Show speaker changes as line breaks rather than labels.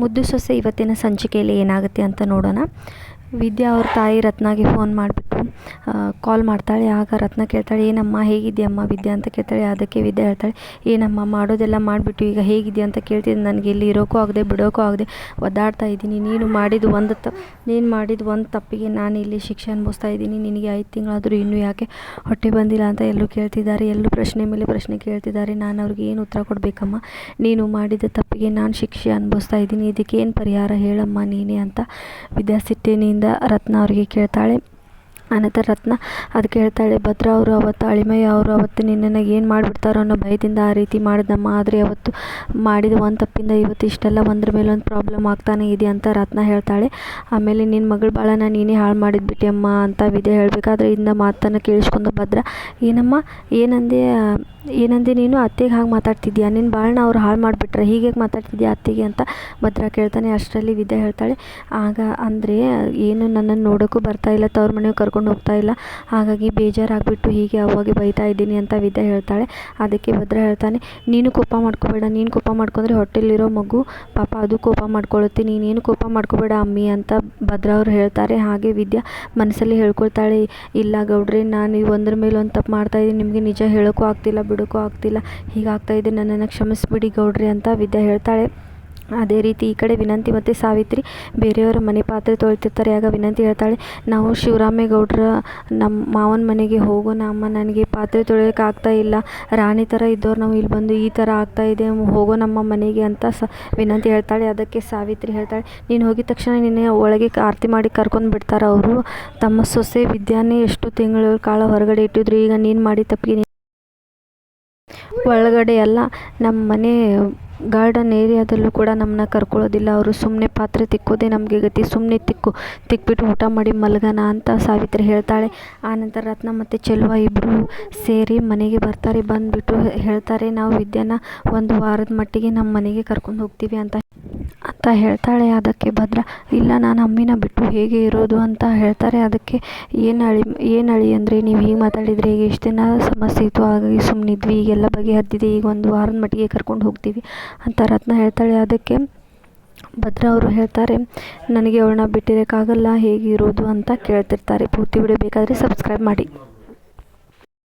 ಮುದ್ದು ಸೊಸೆ ಇವತ್ತಿನ ಸಂಚಿಕೆಯಲ್ಲಿ ಏನಾಗುತ್ತೆ ಅಂತ ನೋಡೋಣ. ವಿದ್ಯಾ ಅವ್ರ ತಾಯಿ ರತ್ನಾಗೆ ಫೋನ್ ಮಾಡಿಬಿಟ್ಟು ಕಾಲ್ ಮಾಡ್ತಾಳೆ. ಆಗ ರತ್ನ ಕೇಳ್ತಾಳೆ, ಏನಮ್ಮ ಹೇಗಿದೆಯಮ್ಮ ವಿದ್ಯಾ ಅಂತ ಕೇಳ್ತಾಳೆ. ಅದಕ್ಕೆ ವಿದ್ಯಾ ಹೇಳ್ತಾಳೆ, ಏನಮ್ಮ ಮಾಡೋದೆಲ್ಲ ಮಾಡಿಬಿಟ್ಟು ಈಗ ಹೇಗಿದೆಯಾ ಅಂತ ಕೇಳ್ತಿದ್ದೆ. ನನಗೆ ಇಲ್ಲಿ ಇರೋಕ್ಕೂ ಆಗದೆ ಬಿಡೋಕ್ಕೂ ಆಗದೆ ಒದ್ದಾಡ್ತಾ ಇದ್ದೀನಿ. ನೀನು ಮಾಡಿದ ಒಂದು ತಪ್ಪಿಗೆ ನಾನು ಇಲ್ಲಿ ಶಿಕ್ಷೆ ಅನುಭವಿಸ್ತಾ ಇದ್ದೀನಿ. ನಿನಗೆ 5 ತಿಂಗಳಾದರೂ ಇನ್ನೂ ಯಾಕೆ ಹೊಟ್ಟೆ ಬಂದಿಲ್ಲ ಅಂತ ಎಲ್ಲರೂ ಕೇಳ್ತಿದ್ದಾರೆ. ಎಲ್ಲರೂ ಪ್ರಶ್ನೆ ಮೇಲೆ ಪ್ರಶ್ನೆ ಕೇಳ್ತಿದ್ದಾರೆ. ನಾನು ಅವ್ರಿಗೆ ಏನು ಉತ್ತರ ಕೊಡಬೇಕಮ್ಮ? ನೀನು ಮಾಡಿದ ತಪ್ಪಿಗೆ ನಾನು ಶಿಕ್ಷೆ ಅನುಭವಿಸ್ತಾ ಇದ್ದೀನಿ. ಇದಕ್ಕೆ ಏನು ಪರಿಹಾರ ಹೇಳಮ್ಮ ನೀನೇ ಅಂತ ವಿದ್ಯಾ ಸಿಟ್ಟಿನಿಂದ ರತ್ನ ಅವರಿಗೆ ಕೇಳ್ತಾಳೆ. ಅನಂತರ ರತ್ನ ಅದಕ್ಕೆ ಹೇಳ್ತಾಳೆ, ಭದ್ರಾ ಅವರು ಅಳಿಮಯ್ಯ ಅವರು ಅವತ್ತು ನಿನ್ನನ್ನು ಏನು ಮಾಡಿಬಿಡ್ತಾರೋ ಅನ್ನೋ ಭಯದಿಂದ ಆ ರೀತಿ ಮಾಡಿದಮ್ಮ. ಆದರೆ ಅವತ್ತು ಮಾಡಿದ ಒಂದು ತಪ್ಪಿಂದ ಇವತ್ತು ಇಷ್ಟೆಲ್ಲ ಒಂದ್ರ ಮೇಲೆ ಒಂದು ಪ್ರಾಬ್ಲಮ್ ಆಗ್ತಾನೆ ಇದೆ ಅಂತ ರತ್ನ ಹೇಳ್ತಾಳೆ. ಆಮೇಲೆ ನಿನ್ನ ಮಗಳ ಬಾಳನ ನೀನೇ ಹಾಳು ಮಾಡಿದ್ಬಿಟ್ಟೆ ಅಮ್ಮ ಅಂತ ವಿದ್ಯೆ ಹೇಳಬೇಕಾದ್ರೆ ಇದನ್ನ ಮಾತನ್ನು ಕೇಳಿಸ್ಕೊಂಡು ಭದ್ರಾ, ಏನಮ್ಮ ಏನಂದೆ ನೀನು? ಅತ್ತೆಗೆ ಹಾಗೆ ಮಾತಾಡ್ತಿದ್ಯಾ? ನಿನ್ನ ಬಾಳನ್ನ ಅವ್ರು ಹಾಳು ಮಾಡಿಬಿಟ್ರೆ ಹೀಗೆ ಮಾತಾಡ್ತಿದ್ಯಾ ಅತ್ತೆಗೆ ಅಂತ ಭದ್ರಾ ಕೇಳ್ತಾನೆ. ಅಷ್ಟರಲ್ಲಿ ವಿದ್ಯೆ ಹೇಳ್ತಾಳೆ, ಆಗ ಅಂದರೆ ಏನು ನನ್ನನ್ನು ನೋಡೋಕ್ಕೂ ಬರ್ತಾಯಿಲ್ಲ, ತವ್ರ ಮನೆಗೆ ಕರ್ಕೊಂಡು ಹೋಗ್ತಾ ಇಲ್ಲ, ಹಾಗಾಗಿ ಬೇಜಾರಾಗಿಬಿಟ್ಟು ಹೀಗೆ ಅವಾಗೆ ಬೈತಾ ಇದ್ದೀನಿ ಅಂತ ವಿದ್ಯೆ ಹೇಳ್ತಾಳೆ. ಅದಕ್ಕೆ ಭದ್ರಾ ಹೇಳ್ತಾನೆ, ನೀನು ಕೋಪ ಮಾಡ್ಕೋಬೇಡ. ನೀನು ಕೋಪ ಮಾಡ್ಕೊಂಡ್ರೆ ಹೊಟ್ಟೆಲಿರೋ ಮಗು ಪಾಪ ಅದು ಕೋಪ ಮಾಡ್ಕೊಳ್ಳುತ್ತೆ. ನೀನೇನು ಕೋಪ ಮಾಡ್ಕೋಬೇಡ ಅಮ್ಮಿ ಅಂತ ಭದ್ರಾ ಅವ್ರು ಹೇಳ್ತಾರೆ. ಹಾಗೆ ವಿದ್ಯಾ ಮನಸ್ಸಲ್ಲಿ ಹೇಳ್ಕೊಳ್ತಾಳೆ, ಇಲ್ಲ ಗೌಡ್ರೆ, ನಾನು ಒಂದ್ರ ಮೇಲೆ ಒಂದು ತಪ್ಪು ಮಾಡ್ತಾಯಿದ್ದೀನಿ. ನಿಮಗೆ ನಿಜ ಹೇಳೋಕ್ಕೂ ಆಗ್ತಿಲ್ಲ, ಬಿಡೋಕ್ಕೂ ಆಗ್ತಿಲ್ಲ, ಹೀಗಾಗ್ತಾಯಿದೆ, ನನ್ನನ್ನು ಕ್ಷಮಿಸ್ಬಿಡಿ ಗೌಡ್ರೆ ಅಂತ ವಿದ್ಯಾ ಹೇಳ್ತಾಳೆ. ಅದೇ ರೀತಿ ಈ ಕಡೆ ವಿನಂತಿ ಮತ್ತು ಸಾವಿತ್ರಿ ಬೇರೆಯವರ ಮನೆ ಪಾತ್ರೆ ತೊಳಿತಿರ್ತಾರೆ. ಆಗ ವಿನಂತಿ ಹೇಳ್ತಾಳೆ, ನಾವು ಶಿವರಾಮೇಗೌಡರ ನಮ್ಮ ಮಾವನ ಮನೆಗೆ ಹೋಗೋಣ ಅಮ್ಮ, ನನಗೆ ಪಾತ್ರೆ ತೊಳೆಯೋಕೆ ಆಗ್ತಾ ಇಲ್ಲ, ರಾಣಿ ಥರ ಇದ್ದವ್ರು ನಾವು ಇಲ್ಲಿ ಬಂದು ಈ ಥರ ಆಗ್ತಾಯಿದೆ, ಹೋಗೋಣಮ್ಮ ಮನೆಗೆ ಅಂತ ವಿನಂತಿ ಹೇಳ್ತಾಳೆ. ಅದಕ್ಕೆ ಸಾವಿತ್ರಿ ಹೇಳ್ತಾಳೆ, ನೀನು ಹೋಗಿದ ತಕ್ಷಣ ನಿನ್ನೆ ಒಳಗೆ ಆರತಿ ಮಾಡಿ ಕರ್ಕೊಂಡು ಬಿಡ್ತಾರೆ ಅವರು. ತಮ್ಮ ಸೊಸೆ ವಿದ್ಯಾನೇ ಎಷ್ಟು ತಿಂಗಳ ಕಾಲ ಹೊರಗಡೆ ಇಟ್ಟಿದ್ರು, ಈಗ ನೀನು ಮಾಡಿ ತಪ್ಪಿಗೆ ಒಳಗಡೆ ಅಲ್ಲ, ನಮ್ಮ ಮನೆ ಗಾರ್ಡನ್ ಏರಿಯಾದಲ್ಲೂ ಕೂಡ ನಮ್ಮನ್ನ ಕರ್ಕೊಳ್ಳೋದಿಲ್ಲ ಅವರು. ಸುಮ್ಮನೆ ಪಾತ್ರೆ ತಿಕ್ಕೋದೇ ನಮಗೆ ಗತಿ, ಸುಮ್ಮನೆ ತಿಕ್ಬಿಟ್ಟು ಊಟ ಮಾಡಿ ಮಲಗೋಣ ಅಂತ ಸಾವಿತ್ರಿ ಹೇಳ್ತಾಳೆ. ಆನಂತರ ರತ್ನ ಮತ್ತು ಚೆಲುವ ಇಬ್ಬರು ಸೇರಿ ಮನೆಗೆ ಬರ್ತಾರೆ. ಬಂದುಬಿಟ್ಟು ಹೇಳ್ತಾರೆ, ನಾವು ವಿದ್ಯಾನ 1 ವಾರದ ಮಟ್ಟಿಗೆ ನಮ್ಮ ಮನೆಗೆ ಕರ್ಕೊಂಡು ಹೋಗ್ತೀವಿ ಅಂತ ಹೇಳ್ತಾಳೆ. ಅದಕ್ಕೆ ಭದ್ರಾ, ಇಲ್ಲ ನಾನು ಅಮ್ಮಿನ ಬಿಟ್ಟು ಹೇಗೆ ಇರೋದು ಅಂತ ಹೇಳ್ತಾರೆ. ಅದಕ್ಕೆ ಏನು ಅಳಿ ಅಂದರೆ ನೀವು ಹೀಗೆ ಮಾತಾಡಿದರೆ ಈಗ ಇಷ್ಟು ದಿನ ಸಮಸ್ಯೆ ಇತ್ತು, ಹಾಗಾಗಿ ಸುಮ್ಮನಿದ್ವಿ, ಈಗೆಲ್ಲ ಬಗೆಹರಿದಿದೆ, ಈಗ 1 ವಾರದ ಮಟ್ಟಿಗೆ ಕರ್ಕೊಂಡು ಹೋಗ್ತೀವಿ ಅಂತ ರತ್ನ ಹೇಳ್ತಾಳೆ. ಅದಕ್ಕೆ ಭದ್ರಾ ಅವರು ಹೇಳ್ತಾರೆ, ನನಗೆ ಅವಳನ್ನ ಬಿಟ್ಟಿರೋಕ್ಕಾಗಲ್ಲ, ಹೇಗಿರೋದು ಅಂತ ಕೇಳ್ತಿರ್ತಾರೆ. ಪೂರ್ತಿ ವಿಡಿಯೋ ಬೇಕಾದರೆ ಸಬ್ಸ್ಕ್ರೈಬ್ ಮಾಡಿ.